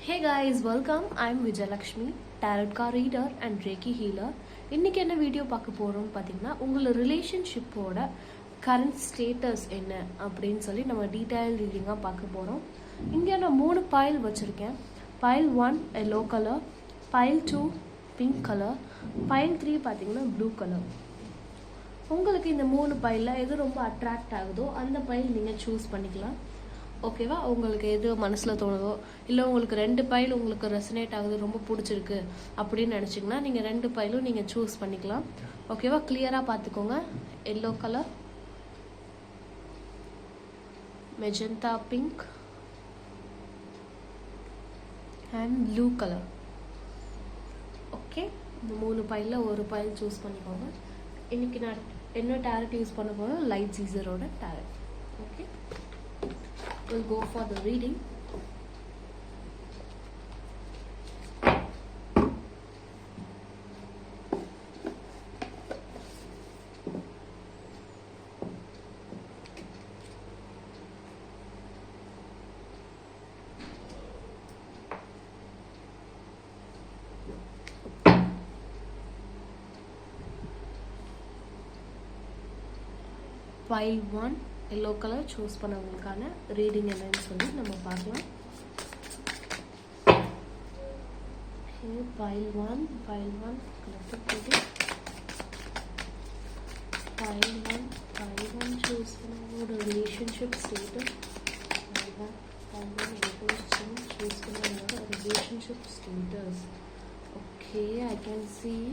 Hey guys, welcome. I'm Vijayalakshmi, tarot card reader and Reiki healer. இன்னைக்கு என்ன video பார்க்க போறோம்னு பார்த்தீங்கன்னா உங்களோட ரிலேஷன்ஷிப்போட கரண்ட் ஸ்டேட்டஸ் என்ன அப்படின்னு சொல்லி நம்ம டீடைல் ரீடிங்காக பார்க்க போகிறோம். இங்கே நான் 3 பைல் வச்சுருக்கேன். File 1 yellow colour, file 2 pink colour, file 3 பார்த்தீங்கன்னா ப்ளூ கலர். உங்களுக்கு இந்த 3 பைலில் எது ரொம்ப அட்ராக்ட் ஆகுதோ அந்த பைல் நீங்கள் சூஸ் பண்ணிக்கலாம். ஓகேவா? உங்களுக்கு எது மனசில் தோணுதோ இல்லை உங்களுக்கு 2 பைல் உங்களுக்கு ரெசனேட் ஆகுது, ரொம்ப பிடிச்சிருக்கு அப்படின்னு நினச்சிங்கன்னா நீங்கள் 2 பைலும் நீங்கள் சூஸ் பண்ணிக்கலாம். ஓகேவா? கிளியராக பார்த்துக்கோங்க. Yellow colour, magenta pink and blue colour. Okay, இந்த 3 பைலில் ஒரு பைல் சூஸ் பண்ணிக்கோங்க. இன்றைக்கி நான் என்ன டேரட் யூஸ் பண்ண போகிறோம்? லைட் சீசரோட tarot. Okay, we'll go for the reading. File 1 yellow colour choose பண்ணவங்களுக்கான ரீடிங் என்னன்னு சொல்லி நம்ம பார்க்கலாம். ஃபைல் ஒன் சூஸ் பண்ணவங்களோட ரிலேஷன்ஷிப் ஸ்டேட்டஸ். சூஸ் பண்ணவங்களோட relationship status. Okay, I can see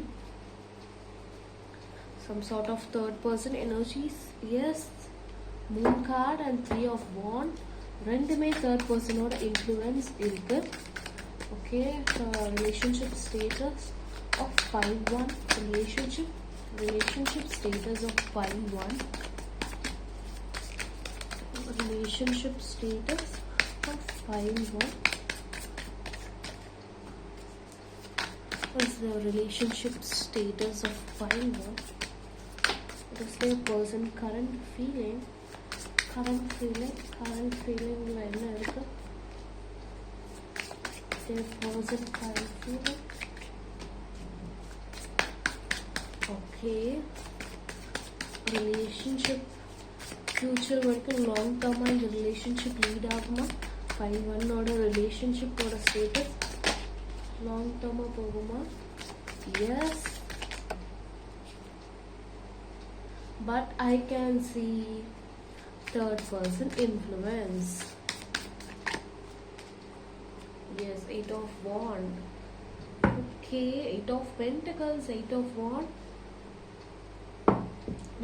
some sort of third person energies. Yes, Moon card and 3 of Wands. ரெண்டுமே third person ஓட influence இருக்கு. Okay, relationship status of file 1. Relationship status of file 1. Relationship status of file 1. What is the relationship status of file 1? What is the person current feeling என்ன இருக்கு? Okay, relationship future வரைக்கும் long டர்மாக இந்த relationship lead ஆகுமா? Pile 1ஓட ரிலேஷன்ஷிப்போட status long டர்மாக போகுமா? Yes, but I can see third person influence. Yes, 8 of Wands. Okay, 8 of Pentacles, 8 of Wands.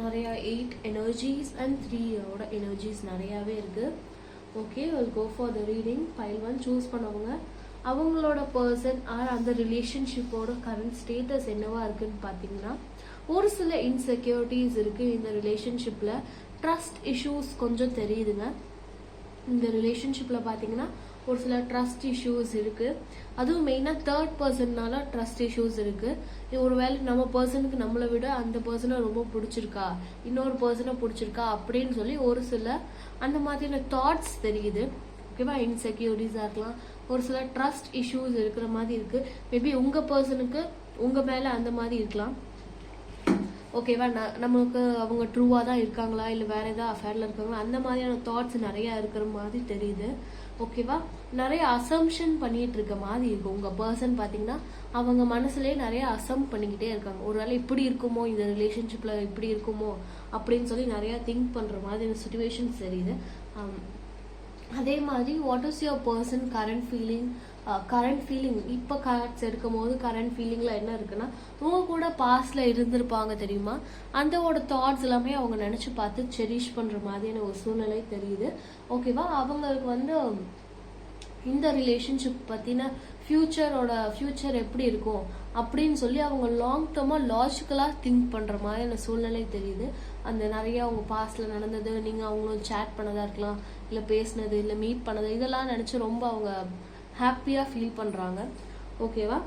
நிறைய 8 energies and 3 ஓட energies நிறையாவே இருக்கு. Okay, we'll go for the reading. Pile 1 choose பண்ணவங்க அவங்களோட பர்சன் ஆர் அந்த ரிலேஷன்ஷிப்போட current status என்னவா இருக்குன்னு பார்த்தீங்கன்னா, ஒரு சில இன்செக்யூரிட்டிஸ் இருக்கு இந்த ரிலேஷன்ஷிப்ல. ட்ரஸ்ட் இஷ்யூஸ் கொஞ்சம் தெரியுதுங்க. இந்த ரிலேஷன்ஷிப்பில் பார்த்தீங்கன்னா ஒரு சில ட்ரஸ்ட் இஷ்யூஸ் இருக்குது. அதுவும் மெயினாக தேர்ட் பர்சன்னால ட்ரஸ்ட் இஷ்யூஸ் இருக்குது. ஒருவேளை நம்ம பர்சனுக்கு நம்மளை விட அந்த பர்சனை ரொம்ப பிடிச்சிருக்கா, இன்னொரு பர்சனை பிடிச்சிருக்கா அப்படின்னு சொல்லி ஒரு சில அந்த மாதிரியான தாட்ஸ் தெரியுது. ஓகேவா? இன்செக்யூரிட்டிஸாக இருக்கலாம், ஒரு சில ட்ரஸ்ட் இஷ்யூஸ் இருக்கிற மாதிரி இருக்குது. மேபி உங்கள் பர்சனுக்கு உங்கள் மேலே அந்த மாதிரி இருக்கலாம். ஓகேவா? நமக்கு அவங்க ட்ரூவாக தான் இருக்காங்களா இல்லை வேற ஏதாவது அஃபேரில் இருக்காங்களா, அந்த மாதிரியான தாட்ஸ் நிறையா இருக்கிற மாதிரி தெரியுது. ஓகேவா? நிறைய அசம்ஷன் பண்ணிட்டு இருக்க மாதிரி இருக்கு. உங்கள் பர்சன் பார்த்தீங்கன்னா அவங்க மனசுலேயே நிறைய அசம் பண்ணிக்கிட்டே இருக்காங்க. ஒருவேளை இப்படி இருக்குமோ, இந்த ரிலேஷன்ஷிப்பில் இப்படி இருக்குமோ அப்படின்னு சொல்லி நிறையா திங்க் பண்ணுற மாதிரி சுச்சுவேஷன்ஸ் தெரியுது. அதே மாதிரி what is your person current feeling இப்போ கார்ட்ஸ் எடுக்கும் போது கரண்ட் ஃபீலிங்கில் என்ன இருக்குன்னா, உங்க கூட பாஸ்ட்ல இருந்திருப்பாங்க தெரியுமா, அந்தோட தாட்ஸ் எல்லாமே அவங்க நினச்சி பார்த்து செரிஷ் பண்ணுற மாதிரியான ஒரு சூழ்நிலை தெரியுது. ஓகேவா? அவங்களுக்கு இந்த ரிலேஷன்ஷிப் பற்றின ஃபியூச்சர் எப்படி இருக்கும் அப்படின்னு சொல்லி அவங்க லாங் டர்மாக லாஜிக்கலாக திங்க் பண்ணுற மாதிரியான சூழ்நிலை தெரியுது. அந்த நிறைய அவங்க பாஸ்டில் நடந்தது, நீங்கள் அவங்களும் சேட் பண்ணதாக இருக்கலாம், இல்லை பேசினது, இல்லை மீட் பண்ணது, இதெல்லாம் நினச்சி ரொம்ப அவங்க ஹாப்பியாக ஃபீல் பண்ணுறாங்க. ஓகேவா?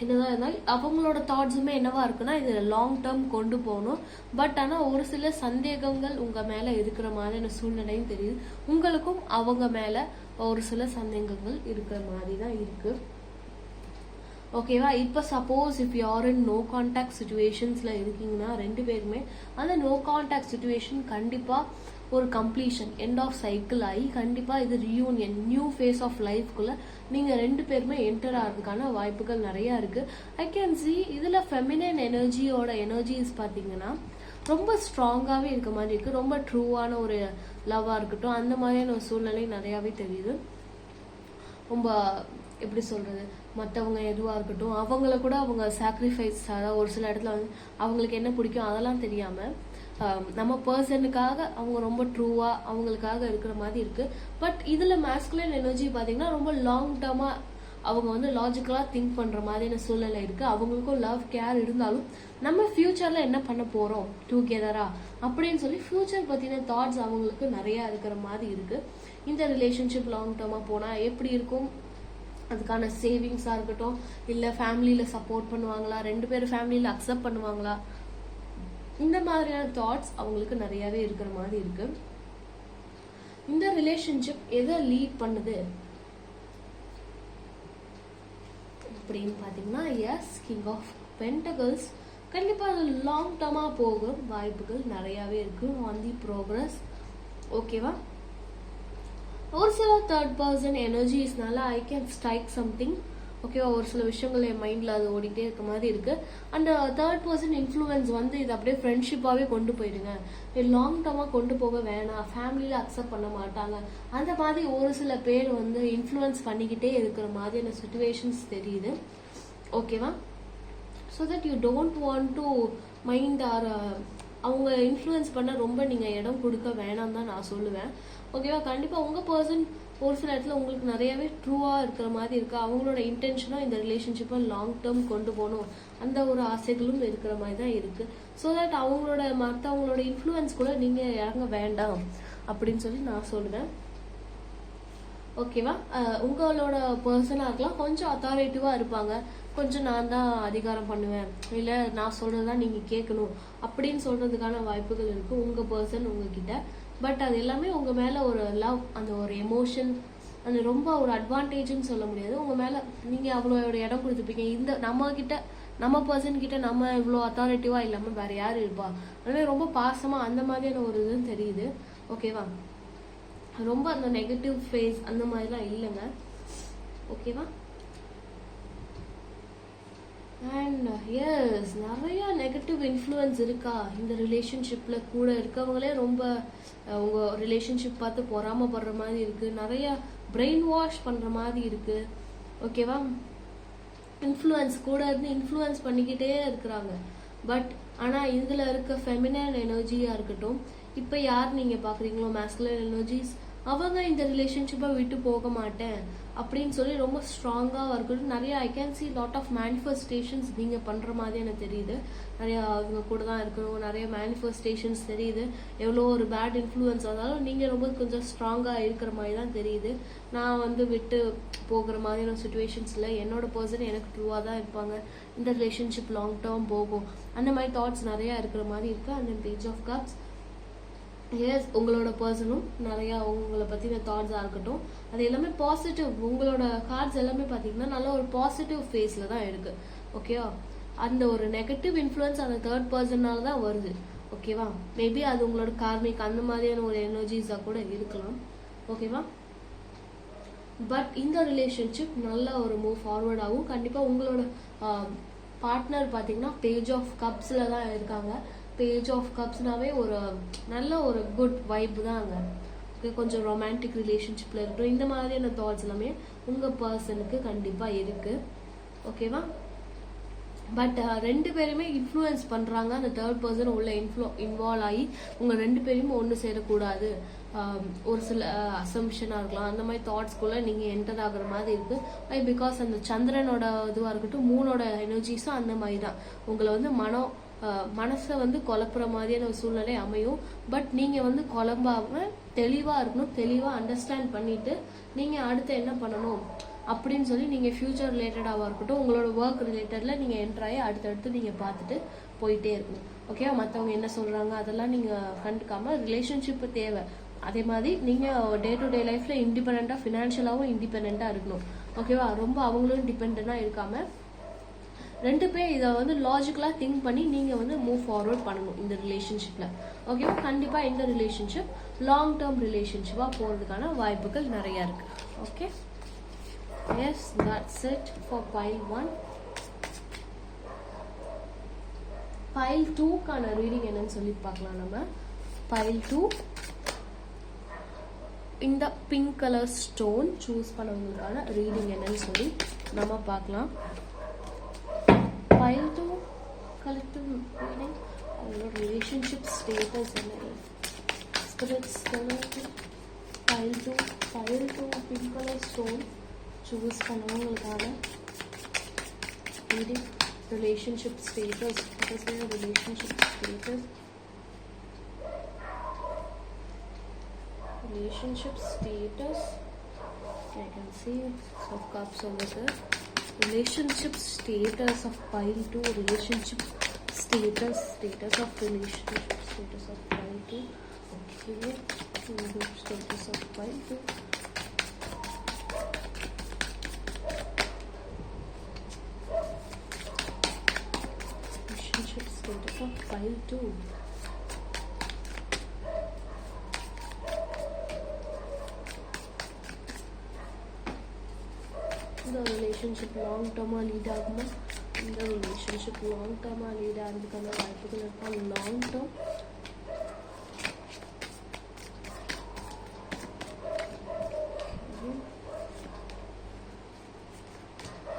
என்னதான் இருந்தாலும் அவங்களோட தாட்ஸுமே என்னவா இருக்குன்னா, இது லாங் டேர்ம் கொண்டு போகணும். பட் ஆனால் ஒரு சில சந்தேகங்கள் உங்கள் மேலே இருக்கிற மாதிரியான சூழ்நிலையும் தெரியுது. உங்களுக்கும் அவங்க மேலே ஒரு சில சந்தேகங்கள் இருக்கிற மாதிரி தான் இருக்கு. ஓகேவா? இப்போ சப்போஸ் இஃப் யார் இன் நோ கான்டாக்ட் சுச்சுவேஷன்ஸில் இருக்கீங்கன்னா ரெண்டு பேருமே அந்த நோ கான்டாக்ட் சுச்சுவேஷன் கண்டிப்பாக ஒரு கம்ப்ளீஷன் எண்ட் ஆஃப் சைக்கிள் ஆகி கண்டிப்பாக இது ரியூனியன் நியூ ஃபேஸ் ஆஃப் லைஃப்குள்ளே நீங்கள் ரெண்டு பேருமே என்டர் ஆகிறதுக்கான வாய்ப்புகள் நிறையா இருக்குது. ஐ கேன் சி இதில் ஃபெமினன் எனர்ஜியோட எனர்ஜிஸ் பார்த்தீங்கன்னா ரொம்ப ஸ்ட்ராங்காகவே இருக்க மாதிரி இருக்குது. ரொம்ப ட்ரூவான ஒரு லவ்வாக இருக்கட்டும் அந்த மாதிரியான ஒரு சூழ்நிலை நிறையாவே தெரியுது. ரொம்ப எப்படி சொல்கிறது, மற்றவங்க எதுவாக இருக்கட்டும் அவங்கள கூட அவங்க சாக்ரிஃபைஸ், அதாவது ஒரு சில இடத்துல வந்து அவங்களுக்கு என்ன பிடிக்கும் அதெல்லாம் தெரியாமல் நம்ம பர்சனுக்காக அவங்க ரொம்ப ட்ரூவாக அவங்களுக்காக இருக்கிற மாதிரி இருக்குது. பட் இதில் மேஸ்குலின் எனர்ஜி பார்த்தீங்கன்னா ரொம்ப லாங் டேர்மாக அவங்க வந்து லாஜிக்கலாக திங்க் பண்ணுற மாதிரியான சூழ்நிலை இருக்குது. அவங்களுக்கும் லவ் கேர் இருந்தாலும் நம்ம ஃப்யூச்சரில் என்ன பண்ண போகிறோம் டுகெதரா அப்படின்னு சொல்லி ஃப்யூச்சர் பற்றின தாட்ஸ் அவங்களுக்கு நிறையா இருக்கிற மாதிரி இருக்குது. இந்த ரிலேஷன்ஷிப் லாங் டேர்மாக போனால் எப்படி இருக்கும், அதுக்கான சேவிங்ஸாக இருக்கட்டும், இல்லை ஃபேமிலியில் சப்போர்ட் பண்ணுவாங்களா, ரெண்டு பேரும் ஃபேமிலியில் அக்செப்ட் பண்ணுவாங்களா, இந்த மாதிரியான தாட்ஸ் அவங்களுக்கு நிறையாவே இருக்கிற மாதிரி இருக்கு. இந்த ரிலேஷன்ஷிப் எதை லீட் பண்ணுது அப்படின்னு பார்த்தீங்கன்னா எஸ் கிங் ஆஃப் பென்டகிள்ஸ். கண்டிப்பாக அது லாங் டேர்மாக போக வாய்ப்புகள் நிறையாவே இருக்கு ஆன் தி ப்ரோக்ரஸ். ஓகேவா? ஒரு சில தேர்ட் பர்சன் எனர்ஜிஸ்னால ஐ கேன் ஸ்ட்ரைக் சம்திங். ஓகேவா? ஒரு சில விஷயங்கள் என் மைண்டில் அது ஓடிட்டே இருக்க மாதிரி இருக்கு. அந்த தேர்ட் பர்சன் இன்ஃப்ளூயன்ஸ் வந்து இது அப்படியே ஃப்ரெண்ட்ஷிப்பாகவே கொண்டு போயிடுங்க, லாங் டேர்மாக கொண்டு போக வேணாம், ஃபேமிலியில் அக்செப்ட் பண்ண மாட்டாங்க, அந்த மாதிரி ஒரு சில பேர் வந்து இன்ஃப்ளூயன்ஸ் பண்ணிக்கிட்டே இருக்கிற மாதிரியான சுச்சுவேஷன்ஸ் தெரியுது. ஓகேவா? So that you don't want to mind or அவங்க இன்ஃப்ளூயன்ஸ் பண்ண ரொம்ப நீங்கள் இடம் கொடுக்க வேணாம் தான் நான் சொல்லுவேன். ஓகேவா? கண்டிப்பாக உங்கள் பர்சன் ஒரு சில இடத்துல உங்களுக்கு நிறையவே ட்ரூவாக இருக்கிற மாதிரி இருக்கு. அவங்களோட இன்டென்ஷனாக இந்த ரிலேஷன்ஷிப்பை லாங் டேர்ம் கொண்டு போகணும் அந்த ஒரு ஆசைகளும் இருக்கிற மாதிரி தான் இருக்கு. ஸோ தட் அவங்களோட மற்றவங்களோட இன்ஃப்ளூயன்ஸ் கூட நீங்கள் இறங்க வேண்டாம் அப்படின்னு சொல்லி நான் சொல்லுவேன். ஓகேவா? உங்களோட பர்சனாக இருக்கலாம், கொஞ்சம் அத்தாரிட்டிவாக இருப்பாங்க, கொஞ்சம் நான் தான் அதிகாரம் பண்ணுவேன், இல்லை நான் சொல்கிறதான் நீங்கள் கேட்கணும் அப்படின்னு சொல்கிறதுக்கான வாய்ப்புகள் இருக்குது உங்கள் பர்சன் உங்ககிட்ட. பட் அது எல்லாமே உங்கள் மேலே ஒரு லவ், அந்த ஒரு எமோஷன், அந்த ரொம்ப ஒரு அட்வான்டேஜ்னு சொல்ல முடியாது. உங்கள் மேலே நீங்கள் அவ்வளோ இடம் கொடுத்துப்பீங்க. இந்த நம்ம பர்சன் கிட்ட நம்ம இவ்வளோ அத்தாரிட்டிவாக இல்லாமல் வேறு யார் இருப்பா, அதனால ரொம்ப பாசமாக அந்த மாதிரியான ஒரு இதுன்னு தெரியுது. ஓகேவா? ரொம்ப அந்த நெகட்டிவ் ஃபேஸ் அந்த மாதிரிலாம் இல்லைங்க. ஓகேவா? அண்ட் எஸ், நிறைய நெகட்டிவ் இன்ஃப்ளூயன்ஸ் இருக்கா இந்த ரிலேஷன்ஷிப்பில். கூட இருக்கவங்களே ரொம்ப உங்கள் ரிலேஷன்ஷிப் பார்த்து பொறாமப்படுற மாதிரி இருக்குது, நிறைய பிரெயின் வாஷ் பண்ணுற மாதிரி இருக்குது. ஓகேவா? இன்ஃப்ளூயன்ஸ் கூட இருந்து இன்ஃப்ளூயன்ஸ் பண்ணிக்கிட்டே இருக்கிறாங்க. பட் ஆனால் இதில் இருக்க ஃபெமினன் எனர்ஜியாக இருக்கட்டும், இப்போ யார் நீங்கள் பார்க்குறீங்களோ மேஸ்குலின் எனர்ஜிஸ், அவங்க இந்த ரிலேஷன்ஷிப்பை விட்டு போக மாட்டேன் அப்படின்னு சொல்லி ரொம்ப ஸ்ட்ராங்காக இருக்கட்டும். நிறைய I can see lot of manifestations நீங்கள் பண்ணுற மாதிரி எனக்கு தெரியுது. நிறையா அவங்க கூட தான் இருக்கணும், நிறைய மேனிஃபெஸ்டேஷன்ஸ் தெரியுது. எவ்வளோ ஒரு பேட் இன்ஃப்ளூயன்ஸ் வந்தாலும் நீங்கள் ரொம்ப கொஞ்சம் ஸ்ட்ராங்காக இருக்கிற மாதிரி தான் தெரியுது. நான் வந்து விட்டு போகிற மாதிரியான சுச்சுவேஷன்ஸில் என்னோட பர்சன் எனக்கு ட்ரூவாக தான் இருப்பாங்க, இந்த ரிலேஷன்ஷிப் லாங் டேர்ம் போகும், அந்த மாதிரி தாட்ஸ் நிறையா இருக்கிற மாதிரி இருக்குது. அந்த பேஜ் ஆஃப் கப்ஸ், எஸ், உங்களோட பர்சனும் நிறையா உங்களை பற்றின தாட்ஸாக இருக்கட்டும் அது எல்லாமே பாசிட்டிவ். உங்களோட கார்ட்ஸ் எல்லாமே பார்த்தீங்கன்னா நல்ல ஒரு பாசிட்டிவ் ஃபேஸில் தான் இருக்குது. ஓகேவா? அந்த ஒரு நெகட்டிவ் இன்ஃப்ளூயன்ஸ் அந்த தேர்ட் பர்சனால தான் வருது. ஓகேவா? மேபி அது உங்களோட கார்மிக் அந்த மாதிரியான ஒரு எனர்ஜிஸாக கூட இருக்கலாம். ஓகேவா? பட் இந்த ரிலேஷன்ஷிப் நல்ல ஒரு மூவ் ஃபார்வர்ட் ஆகும். கண்டிப்பாக உங்களோட பார்ட்னர் பார்த்தீங்கன்னா பேஜ் ஆஃப் கப்ஸில் தான் இருக்காங்க. பேஜ் ஆஃப் கப்ஸ்னாவே ஒரு நல்ல ஒரு குட் வைப் தான் அங்கே. கொஞ்சம் ரொமான்டிக் ரிலேஷன்ஷிப்பில் இருக்கட்டும், இந்த மாதிரியான தாட்ஸ் எல்லாமே உங்கள் பர்சனுக்கு கண்டிப்பாக இருக்குது. ஓகேவா? பட் ரெண்டு பேருமே இன்ஃப்ளூயன்ஸ் பண்ணுறாங்க. அந்த தேர்ட் பர்சன் உள்ள இன்வால்வ் ஆகி உங்கள் ரெண்டு பேருமே ஒன்று சேரக்கூடாது, ஒரு சில அசம்ஷனாக இருக்கலாம், அந்த மாதிரி தாட்ஸ்குள்ளே நீங்கள் என்டர் ஆகுற மாதிரி இருக்குது. பிகாஸ் அந்த சந்திரனோட இதுவாக இருக்கட்டும், மூனோட எனர்ஜிஸும் அந்த மாதிரி தான் உங்களை வந்து மனசை வந்து குழப்புற மாதிரியான ஒரு சூழ்நிலை அமையும். பட் நீங்கள் வந்து குழம்பாம தெளிவாக இருக்கணும், தெளிவாக அண்டர்ஸ்டாண்ட் பண்ணிவிட்டு நீங்கள் அடுத்து என்ன பண்ணணும் அப்படின்னு சொல்லி நீங்கள் ஃப்யூச்சர் ரிலேட்டடாக இருக்கட்டும், உங்களோட ஒர்க் ரிலேட்டடில் நீங்கள் என்ட்ராகி அடுத்தடுத்து நீங்கள் பார்த்துட்டு போயிட்டே இருக்கணும். ஓகேவா? மற்றவங்க என்ன சொல்கிறாங்க அதெல்லாம் நீங்கள் கண்டுக்காமல் ரிலேஷன்ஷிப்பு தேவை, அதே மாதிரி நீங்கள் டே டு டே லைஃப்பில் இண்டிபெண்ட்டாக ஃபினான்ஷியலாகவும் இண்டிபெண்ட்டாக இருக்கணும். ஓகேவா? ரொம்ப அவங்களும் டிபெண்ட்டாக இருக்காமல் ரெண்டு பேர் இதை வந்து லாஜிக்கலாக திங்க் பண்ணி நீங்கள் வந்து மூவ் ஃபார்வர்ட் பண்ணணும் இந்த ரிலேஷன்ஷிப்பில். ஓகேவா? கண்டிப்பாக இந்த ரிலேஷன்ஷிப் லாங் டேர்ம் ரிலேஷன்ஷிப்பாக போகிறதுக்கான வாய்ப்புகள் நிறையா இருக்குது. Okay, yes, that's it for pile 1. pile 2க்கான ரீடிங் என்னன்னு சொல்லி பார்க்கலாம். நம்ம pile 2 இந்த பிங்க் கலர் ஸ்டோன் சூஸ் பண்ணவங்களுக்கான ரீடிங் என்னன்னு சொல்லி நம்ம பார்க்கலாம். pile 2 collective reading, relationship status and spirits. pile 2 pink color stone choose பண்ணவங்களுக்கான reading, relationship status. What is their relationship status? Relationship status, I can see Six of Cups over there. Relationship status of pile 2, relationship status of relationship status of pile 2. Okay, status of pile 2. Relationship status of pile 2. இந்த relationship long டேர்மாக lead ஆகுமா? இந்த relationship long டேர்மாக lead ஆகிறதுக்கான வாய்ப்புகள் இருக்கா? Long term.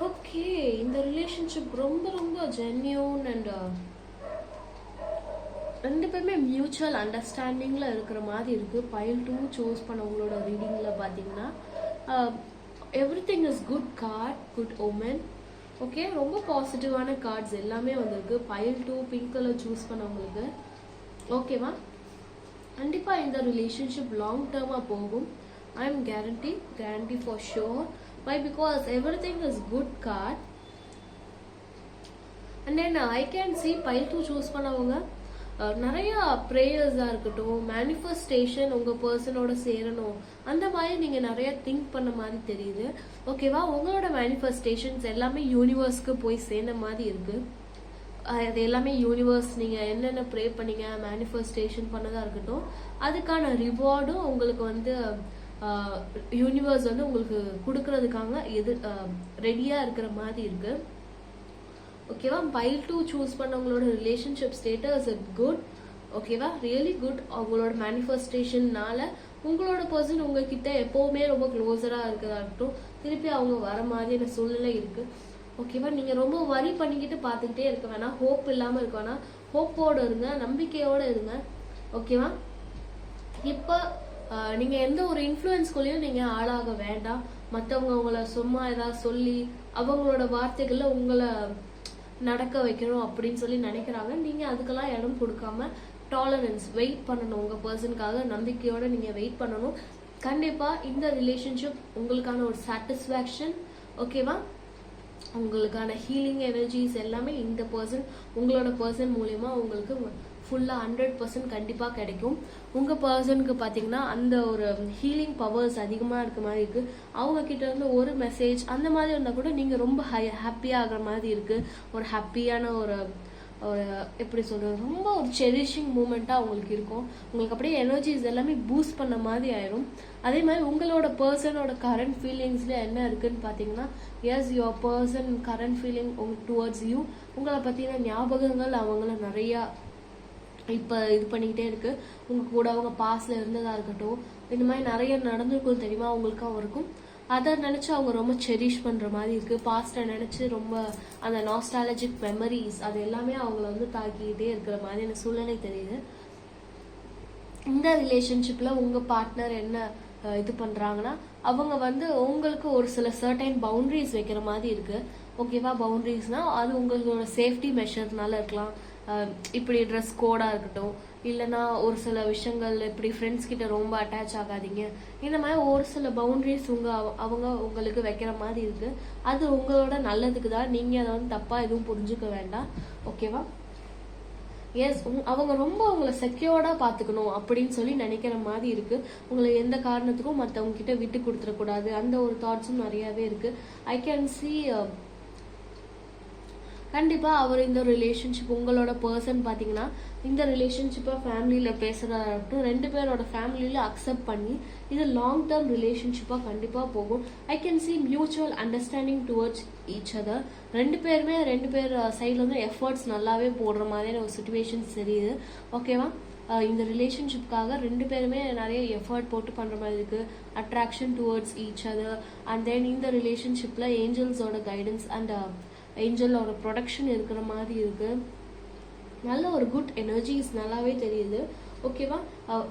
Okay, இந்த relationship ரொம்ப ரொம்ப genuine and ரெண்டு பேருமே மியூச்சுவல் அண்டர்ஸ்டாண்டிங்கில் இருக்கிற மாதிரி இருக்குது. pile 2 சூஸ் பண்ணவங்களோட ரீடிங்கில் பார்த்தீங்கன்னா everything is good card, good Oman. Okay, ரொம்ப பாசிட்டிவான கார்ட்ஸ் எல்லாமே வந்திருக்கு pile 2 பிங்க் கலர் சூஸ் பண்ணவங்களுக்கு. ஓகேவா? கண்டிப்பாக இந்த ரிலேஷன்ஷிப் லாங் டேர்மாக போகும். I am guarantee for sure. Why? Because everything is good card. And then I can see pile 2 choose பண்ணவங்க நிறைய ப்ரேயர்ஸாக இருக்கட்டும், மேனிஃபெஸ்டேஷன் உங்கள் பர்சனோட சேரணும், அந்த மாதிரி நீங்கள் நிறைய திங்க் பண்ண மாதிரி தெரியுது. ஓகேவா? உங்களோட மேனிஃபெஸ்டேஷன்ஸ் எல்லாமே யூனிவர்ஸ்க்கு போய் சேர்ந்த மாதிரி இருக்கு. அது எல்லாமே யூனிவர்ஸ் நீங்கள் என்னென்ன ப்ரே பண்ணீங்க, மேனிஃபெஸ்டேஷன் பண்ணதாக இருக்கட்டும், அதுக்கான ரிவார்டும் உங்களுக்கு வந்து யூனிவர்ஸ் வந்து உங்களுக்கு கொடுக்கறதுக்காக ரெடியாக இருக்கிற மாதிரி இருக்கு. ஓகேவா? pile 2 சூஸ் பண்ணவங்களோட ரிலேஷன்ஷிப் ஸ்டேட்டஸ் இஸ் குட். ஓகேவா? Really good. அவங்களோட மேனிஃபெஸ்டேஷன்னால உங்களோட பர்சன் உங்ககிட்ட எப்போவுமே ரொம்ப க்ளோஸராக இருக்கிறதா இருக்கட்டும், திருப்பி அவங்க வர மாதிரியான சூழ்நிலை இருக்கு. ஓகேவா? நீங்கள் ரொம்ப வரி பண்ணிக்கிட்டு பார்த்துக்கிட்டே இருக்க வேணாம், ஹோப் இல்லாமல் இருக்க வேணாம், ஹோப்போடு இருங்க, நம்பிக்கையோடு இருங்க. ஓகேவா? இப்போ நீங்கள் எந்த ஒரு இன்ஃப்ளூயன்ஸ்குள்ளேயும் நீங்கள் ஆளாக வேண்டாம். மற்றவங்க உங்களை சும்மா ஏதாவது சொல்லி அவங்களோட வார்த்தைகளில் உங்களை நடக்க வைக்கணும் அப்படின்னு சொல்லி நினைக்கிறாங்க. நீங்கள் அதுக்கெல்லாம் இடம் கொடுக்காம டாலரன்ஸ், வெயிட் பண்ணணும். உங்கள் பர்சனுக்காக நம்பிக்கையோடு நீங்கள் வெயிட் பண்ணணும். கண்டிப்பாக இந்த ரிலேஷன்ஷிப் உங்களுக்கான ஒரு சாட்டிஸ்ஃபேக்ஷன். ஓகேவா? உங்களுக்கான ஹீலிங் எனர்ஜிஸ் எல்லாமே இந்த பர்சன், உங்களோட பர்சன் மூலயமா உங்களுக்கு ஃபுல்லாக 100% கண்டிப்பாக கிடைக்கும். உங்கள் பர்சனுக்கு பார்த்தீங்கன்னா அந்த ஒரு ஹீலிங் பவர்ஸ் அதிகமாக இருக்க மாதிரி இருக்குது. அவங்க கிட்ட இருந்து ஒரு மெசேஜ் அந்த மாதிரி இருந்தால் கூட நீங்கள் ரொம்ப ஹாப்பியாக ஆகிற மாதிரி இருக்குது. ஒரு ஹாப்பியான ஒரு எப்படி சொல்கிறது, ரொம்ப ஒரு செரிஷிங் மூமெண்ட்டாக அவங்களுக்கு இருக்கும். உங்களுக்கு அப்படியே எனர்ஜிஸ் எல்லாமே பூஸ்ட் பண்ண மாதிரி ஆயிரும். அதே மாதிரி உங்களோட பர்சனோட கரண்ட் ஃபீலிங்ஸில் என்ன இருக்குன்னு பார்த்தீங்கன்னா, yes, your person current feeling towards you, உங்களை பற்றின ஞாபகங்கள் அவங்கள நிறையா இப்போ இது பண்ணிக்கிட்டே இருக்கு. உங்க கூட அவங்க பாஸ்ட்ல இருந்ததா இருக்கட்டும், இந்த மாதிரி நிறைய நடந்திருக்கும் தெரியுமா அவங்களுக்கு அவருக்கும். அதை நினைச்சு அவங்க ரொம்ப செரிஷ் பண்ற மாதிரி இருக்கு. பாஸ்ட்டை நினைச்சு ரொம்ப அந்த நாஸ்டாலஜிக் மெமரிஸ் அது எல்லாமே அவங்கள வந்து தாக்கிக்கிட்டே இருக்கிற மாதிரியான சூழ்நிலை தெரியுது. இந்த ரிலேஷன்ஷிப்ல உங்க பார்ட்னர் என்ன இது பண்றாங்கன்னா, அவங்க வந்து உங்களுக்கு ஒரு சில சர்டைன் பவுண்டரிஸ் வைக்கிற மாதிரி இருக்கு. ஓகேவா? பவுண்டரிஸ்னா அது உங்களோட சேஃப்டி மெஷர்னால இருக்கலாம். இப்படி ட்ரெஸ் கோடாக இருக்கட்டும், இல்லைனா ஒரு சில விஷயங்கள் இப்படி ஃப்ரெண்ட்ஸ் கிட்ட ரொம்ப அட்டாச் ஆகாதீங்க, இந்த மாதிரி ஒரு சில பவுண்டரிஸ் அவங்க உங்களுக்கு வைக்கிற மாதிரி இருக்கு. அது உங்களோட நல்லதுக்கு தான். நீங்கள் அதை வந்து தப்பாக எதுவும் புரிஞ்சுக்க வேண்டாம். ஓகேவா? எஸ், அவங்க ரொம்ப உங்களை செக்யூர்டாக பார்த்துக்கணும் அப்படின்னு சொல்லி நினைக்கிற மாதிரி இருக்கு. உங்களை எந்த காரணத்துக்கும் மற்றவங்க கிட்ட விட்டு கொடுத்துடக்கூடாது, அந்த ஒரு தாட்ஸும் நிறையாவே இருக்கு. ஐ கேன் சி கண்டிப்பாக அவர் இந்த ரிலேஷன்ஷிப் உங்களோட பர்சன் பார்த்தீங்கன்னா இந்த ரிலேஷன்ஷிப்பை ஃபேமிலியில் பேசுகிறதாகட்டும், 2 பேரோட ஃபேமிலியில் அக்செப்ட் பண்ணி இது லாங் டேர்ம் ரிலேஷன்ஷிப்பாக கண்டிப்பாக போகும். ஐ can C mutual understanding towards each other. 2 பேர் சைடில் வந்து எஃபர்ட்ஸ் நல்லாவே போடுற மாதிரியான ஒரு சுச்சுவேஷன்ஸ் தெரியுது. ஓகேவா? இந்த ரிலேஷன்ஷிப்காக 2 பேருமே நிறைய எஃபர்ட் போட்டு பண்ணுற மாதிரி இருக்குது. Attraction towards each other. And then இந்த ரிலேஷன்ஷிப்பில் ஏஞ்சல்ஸோட கைடன்ஸ் அண்ட் ஏஞ்சலோட ப்ரொடக்ஷன் இருக்கிற மாதிரி இருக்கு. நல்ல ஒரு குட் எனர்ஜிஸ் நல்லாவே தெரியுது. ஓகேவா?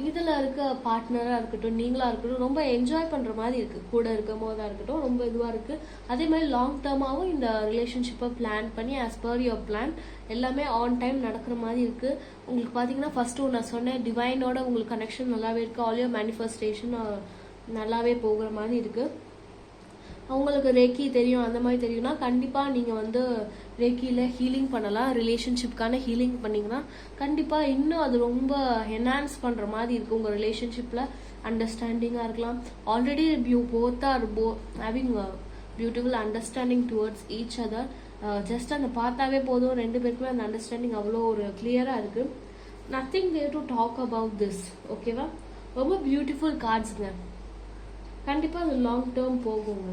இதில் இருக்க பார்ட்னராக இருக்கட்டும், நீங்களாக இருக்கட்டும், ரொம்ப என்ஜாய் பண்ணுற மாதிரி இருக்குது. கூட இருக்கும் போதாக இருக்கட்டும், ரொம்ப இதுவாக இருக்குது. அதே மாதிரி லாங் டேர்மாகவும் இந்த ரிலேஷன்ஷிப்பை பிளான் பண்ணி ஆஸ் பர் யுவர் பிளான் எல்லாமே ஆன் டைம் நடக்கிற மாதிரி இருக்குது. உங்களுக்கு பார்த்தீங்கன்னா ஃபர்ஸ்ட்டு நான் சொன்னேன், டிவைனோட உங்களுக்கு கனெக்ஷன் நல்லாவே இருக்குது. ஆல் யுவர் மேனிஃபெஸ்டேஷன் நல்லாவே போகிற மாதிரி இருக்குது. அவங்களுக்கு ரேக்கி தெரியும், அந்த மாதிரி தெரியும்னா கண்டிப்பாக நீங்கள் வந்து ரேக்கியில் ஹீலிங் பண்ணலாம். ரிலேஷன்ஷிப்கான ஹீலிங் பண்ணிங்கன்னா கண்டிப்பாக இன்னும் அது ரொம்ப என்ஹான்ஸ் பண்ணுற மாதிரி இருக்குது. உங்கள் ரிலேஷன்ஷிப்பில் அண்டர்ஸ்டாண்டிங்காக இருக்கலாம். Already both are having beautiful understanding towards each other. Just அந்த பார்த்தாவே போதும், 2 பேருக்குமே அந்த அண்டர்ஸ்டாண்டிங் அவ்வளோ ஒரு கிளியராக இருக்குது. Nothing there to talk about this. ஓகேவா? ரொம்ப பியூட்டிஃபுல் கார்ட்ஸுங்க. கண்டிப்பாக அது லாங் டேர்ம் போகுங்க.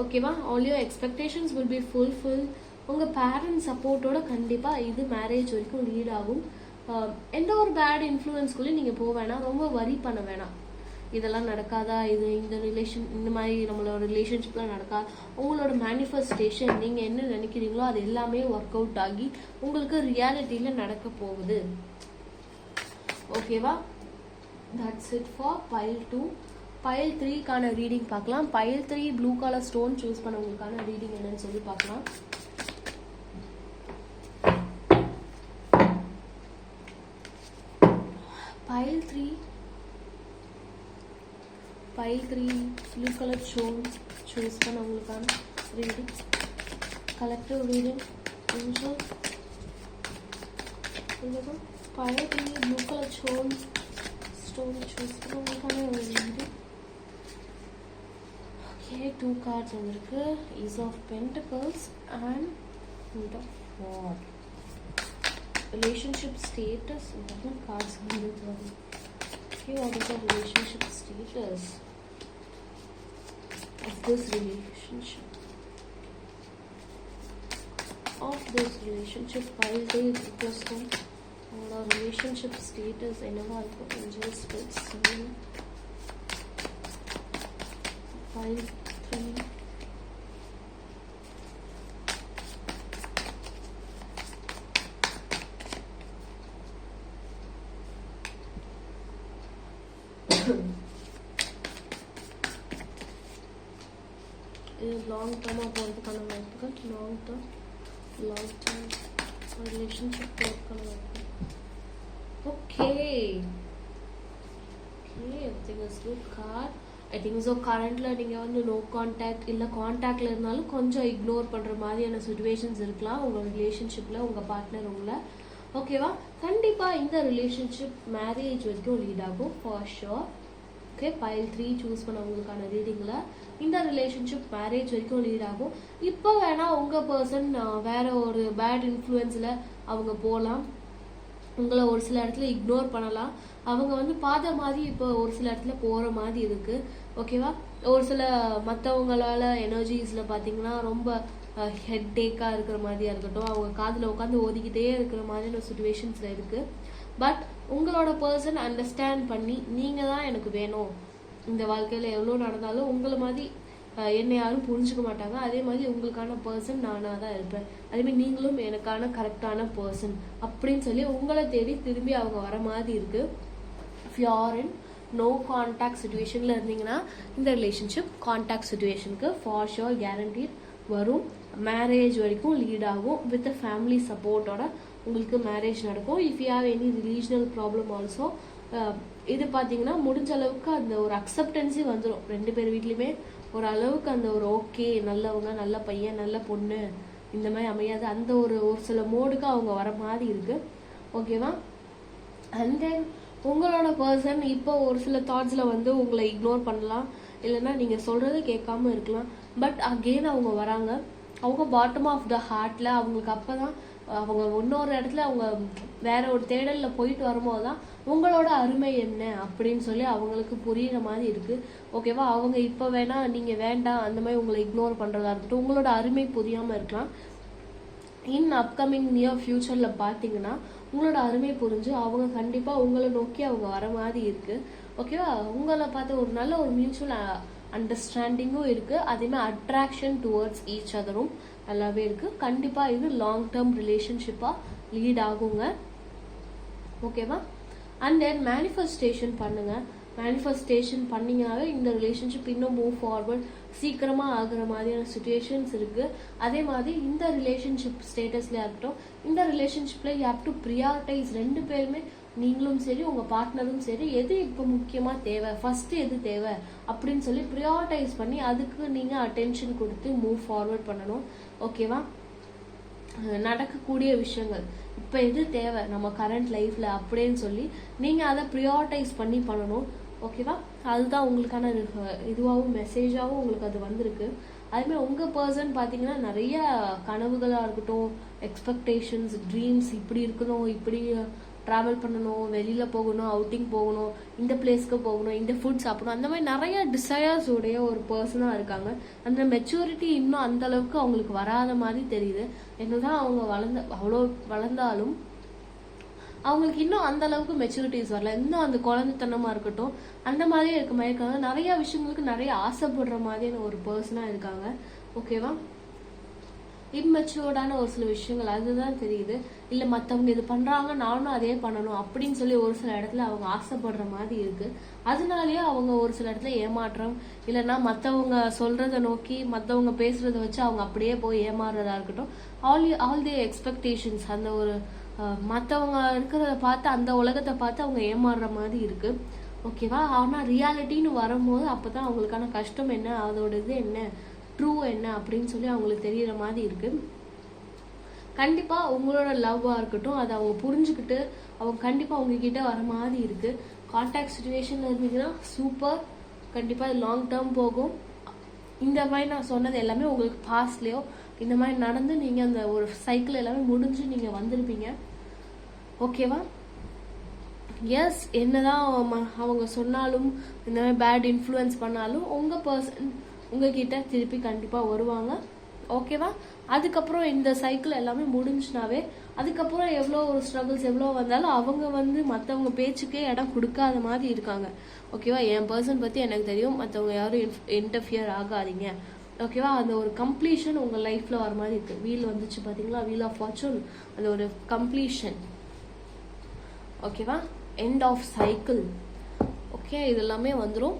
ஓகேவா? All your expectations will be fulfil. உங்கள் பேரண்ட்ஸ் சப்போர்ட்டோட கண்டிப்பாக இது மேரேஜ் வரைக்கும் லீட் ஆகும். எந்த ஒரு பேட் இன்ஃப்ளூயன்ஸ்குள்ளேயும் நீங்கள் போக வேணாம், ரொம்ப வரி பண்ண வேணாம். இதெல்லாம் நடக்காதா, இந்த ரிலேஷன் இந்த மாதிரி நம்மளோட ரிலேஷன்ஷிப்லாம் நடக்காது. உங்களோட மேனிஃபெஸ்டேஷன் நீங்கள் என்ன நினைக்கிறீங்களோ அது எல்லாமே ஒர்க் அவுட் ஆகி உங்களுக்கு ரியாலிட்டியில் நடக்க போகுது. ஓகேவா? That's it for pile 2. Pile 3க்கான ரீடிங் பார்க்கலாம். Pile 3 blue colour stone choose பண்ணவங்களுக்கான ரீடிங் என்னன்னு சொல்லி பார்க்கலாம். Pile 3 blue colour stone choose பண்ணவங்களுக்கான reading, collective reading. Pile 3 blue colour stone choose பண்ணவங்களுக்கான ரீடிங். Okay, 2 cards வந்திருக்கு. Ace of Pentacles and Knight of Swords. Relationship status. What cards வந்திருக்கு? Okay, what is the relationship status of this relationship? File day plus 1. Our relationship status என்னவா இருக்கும்? Angel spirits. File 3. இது long டேர்மாக போகிறதுக்கான வாய்ப்புகள். Long term relationship போகிறதுக்கான வாய்ப்புகள். Okay, everything is good card. I think so கரண்ட்டில் நீங்கள் வந்து நோ கான்டாக்ட் இல்லை கான்டாக்டில் இருந்தாலும் கொஞ்சம் இக்னோர் பண்ணுற மாதிரியான சுச்சுவேஷன்ஸ் இருக்கலாம் உங்கள் ரிலேஷன்ஷிப்பில், உங்கள் பார்ட்னர் உங்களை. ஓகேவா? கண்டிப்பாக இந்த ரிலேஷன்ஷிப் மேரேஜ் வரைக்கும் லீட் ஆகும் for sure. Okay, pile 3 choose பண்ணவங்களுக்கான ரீடிங்கில் இந்த ரிலேஷன்ஷிப் மேரேஜ் வரைக்கும் லீட் ஆகும். இப்போ வேணால் உங்கள் பர்சன் வேற ஒரு பேட் இன்ஃப்ளூயன்ஸில் அவங்க போகலாம், உங்களை ஒரு சில இடத்துல இக்னோர் பண்ணலாம். அவங்க வந்து பார்த்த மாதிரி இப்போ ஒரு சில இடத்துல போகிற மாதிரி இருக்குது. ஓகேவா? ஒரு சில மற்றவங்களால எனர்ஜிஸில் பார்த்தீங்கன்னா ரொம்ப ஹெட் டேக்காக இருக்கிற மாதிரியா இருக்கட்டும், அவங்க காதில் உட்காந்து ஓதிக்கிட்டே இருக்கிற மாதிரியான சுச்சுவேஷன்ஸில் இருக்குது. பட் உங்களோட பர்சன் அண்டர்ஸ்டாண்ட் பண்ணி நீங்கள் தான் எனக்கு வேணும், இந்த வாழ்க்கையில் எவ்வளோ நடந்தாலும் உங்களை மாதிரி என்னை யாரும் புரிஞ்சுக்க மாட்டாங்க, அதே மாதிரி உங்களுக்கான பர்சன் நானாக தான் இருப்பேன், அதேமாதிரி நீங்களும் எனக்கான கரெக்டான பர்சன் அப்படின்னு சொல்லி உங்களை தேடி திரும்பி அவங்க வர மாதிரி இருக்குது. If you are in no contact சுச்சுவேஷனில் இருந்தீங்கன்னா இந்த ரிலேஷன்ஷிப் கான்டாக்ட் சுச்சுவேஷனுக்கு ஃபார் ஷோர் கேரண்டீட் வரும். மேரேஜ் வரைக்கும் லீட் ஆகும். வித் ஃபேமிலி சப்போர்ட்டோட உங்களுக்கு மேரேஜ் நடக்கும். If you have any religional problem also இது பார்த்தீங்கன்னா முடிஞ்ச அளவுக்கு அந்த ஒரு அக்செப்டன்ஸே வந்துடும். 2 பேர் வீட்லேயுமே ஒரு அளவுக்கு அந்த ஒரு ஓகே, நல்லவங்க, நல்ல பையன், நல்ல பொண்ணு இந்த மாதிரி அமையாது. அந்த ஒரு சில மோடுக்கு அவங்க வர மாதிரி இருக்கு. ஓகேவா? அண்ட் தென் உங்களோட பர்சன் இப்போ ஒரு சில தாட்ஸில் வந்து உங்களை இக்னோர் பண்ணலாம், இல்லைன்னா நீங்கள் சொல்கிறது கேட்காம இருக்கலாம். பட் அகெயின் அவங்க வராங்க. அவங்க பாட்டம் ஆஃப் த ஹார்ட்டில் அவங்களுக்கு அப்போ தான் அவங்க இன்னொரு இடத்துல அவங்க வேற ஒரு தேடலில் போயிட்டு வரும்போது தான் உங்களோட அருமை என்ன அப்படின்னு சொல்லி அவங்களுக்கு புரியுற மாதிரி இருக்கு. ஓகேவா? அவங்க இப்போ வேணா நீங்கள் வேண்டாம் அந்த மாதிரி உங்களை இக்னோர் பண்ணுறதா இருக்கட்டும், உங்களோட அருமை புரியாமல் இருக்கலாம். இன் அப்கமிங் நியர் ஃபியூச்சரில் பார்த்தீங்கன்னா உங்களோட அருமை புரிஞ்சு அவங்க கண்டிப்பாக உங்களை நோக்கி அவங்க வர மாதிரி இருக்கு. ஓகேவா? உங்களை பார்த்து ஒரு நல்ல ஒரு மியூச்சுவல் அண்டர்ஸ்டாண்டிங்கும் இருக்கு. அதேமாதிரி அட்ராக்ஷன் டுவர்ட்ஸ் ஈச் அதரும் நல்லாவே இருக்கு. கண்டிப்பாக இது லாங் டேர்ம் ரிலேஷன்ஷிப்பாக லீட் ஆகுங்க. ஓகேவா? அண்ட் தென் மேனிஃபெஸ்டேஷன் பண்ணுங்க. மேனிஃபெஸ்டேஷன் பண்ணீங்கனாவே இந்த ரிலேஷன்ஷிப் இன்னும் மூவ் ஃபார்வர்ட் சீக்கிரமாக ஆகுற மாதிரியான சுச்சுவேஷன்ஸ் இருக்கு. அதே மாதிரி இந்த ரிலேஷன்ஷிப் ஸ்டேட்டஸ்ல இருக்கட்டும், இந்த ரிலேஷன்ஷிப்ல யூ ஹேவ் டு ப்ரியாரிட்டைஸ். 2 பேருமே, நீங்களும் சரி உங்க பார்ட்னரும் சரி, எது இப்போ முக்கியமா தேவை, ஃபர்ஸ்ட் எது தேவை அப்படின்னு சொல்லி ப்ரியாரிட்டைஸ் பண்ணி அதுக்கு நீங்க அட்டென்ஷன் கொடுத்து மூவ் ஃபார்வர்ட் பண்ணணும். ஓகேவா? நடக்கக்கூடிய விஷயங்கள் இப்போ எது தேவை நம்ம கரண்ட் லைஃப்ல அப்படின்னு சொல்லி நீங்க அதை ப்ரியாரிட்டைஸ் பண்ணி பண்ணணும். ஓகேவா? அதுதான் உங்களுக்கான இதுவாகவும் மெசேஜாகவும் உங்களுக்கு அது வந்திருக்கு. அதுமாதிரி உங்கள் பர்சன் பார்த்தீங்கன்னா நிறைய கனவுகளாக இருக்கட்டும், எக்ஸ்பெக்டேஷன்ஸ், ட்ரீம்ஸ், இப்படி இருக்கணும், இப்படி ட்ராவல் பண்ணணும், வெளியில் போகணும், அவுட்டிங் போகணும், இந்த பிளேஸ்க்கு போகணும், இந்த ஃபுட் சாப்பிடணும், அந்த மாதிரி நிறைய டிசையர்ஸ் உடைய ஒரு பர்சனாக இருக்காங்க. அந்த மெச்சூரிட்டி இன்னும் அந்த அளவுக்கு அவங்களுக்கு வராத மாதிரி தெரியுது. என்னதான் அவங்க அவ்வளோ வளர்ந்தாலும் அவங்களுக்கு இன்னும் அந்த அளவுக்கு மெச்சூரிட்டிஸ் வரல. இன்னும் அந்த குழந்தைத்தனமா இருக்கட்டும் அந்த மாதிரியே இருக்க மாதிரி இருக்காங்க. நிறைய விஷயங்களுக்கு நிறைய ஆசைப்படுற மாதிரியான ஒரு பர்சனா இருக்காங்க. ஓகேவா? இம்மெச்சூர்டான ஒரு சில விஷயங்கள் அதுதான் தெரியுது. இல்ல மத்தவங்க இது பண்றாங்க நானும் அதே பண்ணணும் அப்படின்னு சொல்லி ஒரு சில இடத்துல அவங்க ஆசைப்படுற மாதிரி இருக்கு. அதனாலயே அவங்க ஒரு சில இடத்துல ஏமாற்றம், இல்லைன்னா மத்தவங்க சொல்றத நோக்கி மத்தவங்க பேசுறத வச்சு அவங்க அப்படியே போய் ஏமாறுறதா இருக்கட்டும். ஆல் தி எக்ஸ்பெக்டேஷன்ஸ், அந்த ஒரு மற்றவங்க இருக்கிறத பார்த்து அந்த உலகத்தை பார்த்து அவங்க ஏமாறுற மாதிரி இருக்கு. ஓகேவா? ஆனால் ரியாலிட்டின்னு வரும்போது அப்போதான் அவங்களுக்கான கஷ்டம் என்ன, அதோட இது என்ன, ட்ரூ என்ன அப்படின்னு சொல்லி அவங்களுக்கு தெரியற மாதிரி இருக்கு. கண்டிப்பா உங்களோட லவ்வா இருக்கட்டும் அதை அவங்க புரிஞ்சுக்கிட்டு அவங்க கண்டிப்பா உங்ககிட்ட வர மாதிரி இருக்கு. கான்டாக்ட் சிச்சுவேஷன்ல இருந்தீங்கன்னா சூப்பர், கண்டிப்பா லாங் டேர்ம் போகும். இந்த மாதிரி நான் சொன்னது எல்லாமே உங்களுக்கு பாஸ்ட்லயோ இந்த மாதிரி நடந்து நீங்க அந்த ஒரு சைக்கிள் எல்லாமே முடிஞ்சு நீங்க வந்திருப்பீங்க. ஓகேவா? எஸ், என்னதான் அவங்க சொன்னாலும் இந்த மாதிரி பேட் இன்ஃப்ளூயன்ஸ் பண்ணாலும் உங்க பர்சன் உங்ககிட்ட திருப்பி கண்டிப்பா வருவாங்க. ஓகேவா? அதுக்கப்புறம் இந்த சைக்கிள் எல்லாமே முடிஞ்சுனாவே அதுக்கப்புறம் எவ்வளோ ஒரு ஸ்ட்ரகிள்ஸ் எவ்வளோ வந்தாலும் அவங்க வந்து மற்றவங்க பேச்சுக்கே இடம் கொடுக்காத மாதிரி இருக்காங்க. ஓகேவா? என் பர்சன் பற்றி எனக்கு தெரியும், மற்றவங்க யாரும் இன்டர்ஃபியர் ஆகாதீங்க. ஓகேவா? அந்த ஒரு கம்ப்ளீஷன் உங்கள் லைஃப்பில் வர மாதிரி இருக்கு. வீல் வந்துச்சு பார்த்தீங்களா, வீல் ஆஃப் ஃபார்ச்சூன், அந்த ஒரு கம்ப்ளீஷன். ஓகேவா? End of cycle. ஓகே, இது எல்லாமே வந்துடும்.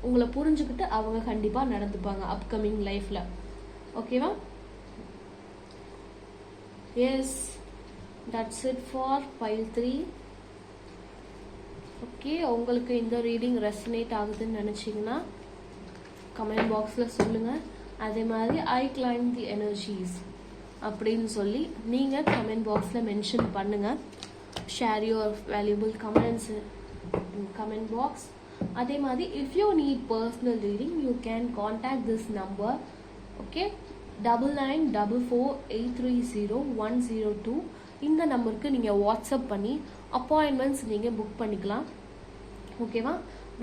உங்களை புரிஞ்சுக்கிட்டு அவங்க கண்டிப்பாக நடந்துப்பாங்க அப்கமிங் லைஃப்பில். ஓகேவா? Yes, that's it for pile 3. Okay, உங்களுக்கு இந்த ரீடிங் ரெசனேட் ஆகுதுன்னு நினச்சிங்கன்னா கமெண்ட் பாக்ஸில் சொல்லுங்கள். அதே மாதிரி ஐ கிளைம் தி எனர்ஜிஸ் அப்படின்னு சொல்லி நீங்கள் கமெண்ட் பாக்ஸில் மென்ஷன் பண்ணுங்கள். Share your valuable comments in comment box. அதே மாதிரி if you need personal reading you can contact this number. Okay, 9944830102. இந்த நம்பருக்கு நீங்கள் வாட்ஸ்அப் பண்ணி அப்பாயின்மெண்ட்ஸ் நீங்கள் புக் பண்ணிக்கலாம். ஓகேவா?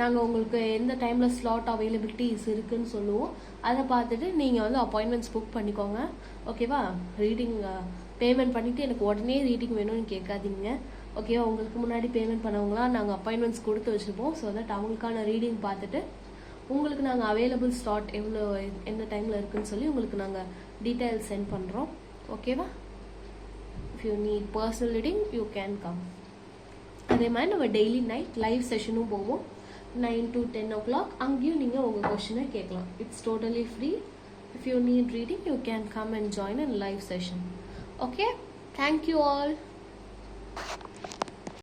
நாங்கள் உங்களுக்கு எந்த டைமில் ஸ்லாட் அவைலபிலிட்டிஸ் இருக்குன்னு சொல்லுவோம். அதை பார்த்துட்டு நீங்கள் வந்து அப்பாயின்மெண்ட்ஸ் புக் பண்ணிக்கோங்க. ஓகேவா? ரீடிங் பேமெண்ட் பண்ணிவிட்டு எனக்கு உடனே ரீடிங் வேணும்னு கேட்காதீங்க. ஓகேவா? உங்களுக்கு முன்னாடி பேமெண்ட் பண்ணவங்களாம் நாங்கள் அப்பாயின்மெண்ட்ஸ் கொடுத்து வச்சுருப்போம். ஸோ தட் அவங்களுக்கான ரீடிங் பார்த்துட்டு உங்களுக்கு நாங்கள் அவைலபிள் ஸ்லாட் எவ்வளோ எந்த டைமில் இருக்குன்னு சொல்லி உங்களுக்கு நாங்கள் டீட்டெயில்ஸ் சென்ட் பண்ணுறோம். ஓகேவா? If you need personal reading you can come. அதே மாதிரி நம்ம டெய்லி நைட் லைவ் செஷனும் போவோம் 9 to 10 o'clock. அங்கேயும் நீங்கள் உங்கள் கொஷினை கேட்கலாம். It's totally free. If you need reading you can come and join a live session. Okay, thank you all.